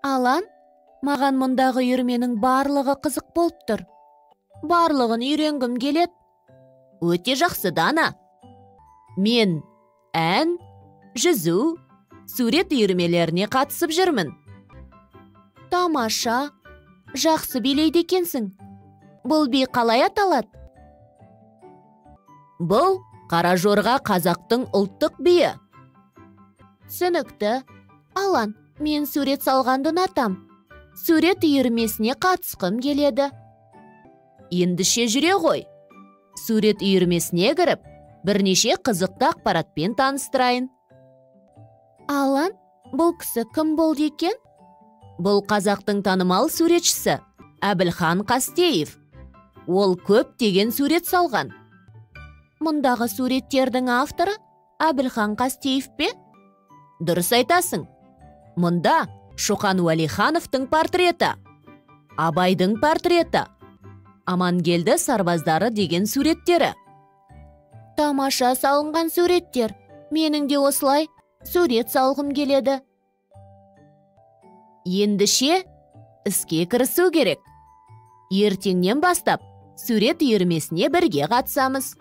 Алан, маған мұндағы үйірменің барлығы қызық болып тұр. Барлығын үйренгім келет. Өте жақсы, Дана. Мен ән, жүзу, сурет үйірмелеріне қатысып жүрмін. Тамаша, жақсы билейді екенсің. Бұл би қалай аталады? Бұл қара жорға қазақтың ұлттық биі. Түсінікті. Алан, мен сурет салғанды ұнатам. Сурет үйірмесіне қатысқым келеді. Ендіше жүре ғой. Сурет үйірмесіне кіріп, бірнеше қызықты ақпаратпен таныстырайын. Алан, бұл кісі кім болды екен? Бұл қазақтың танымал суретшісі Әбілхан Қастеев. Ол көптеген сурет салған. Мұндағы суреттердің авторы Әбілхан Қастеев пе? Дұрыс айтасың. Мұнда Шоқан Уәлихановтың портреті, Абайдың портреті, Амангелді сарбаздары деген суреттері. Тамаша салынған суреттер. Менің де осылай сурет салғым келеді. Ендіше іске кірісу керек. Ертеңнен бастап сурет үйірмесіне бірге қатысамыз.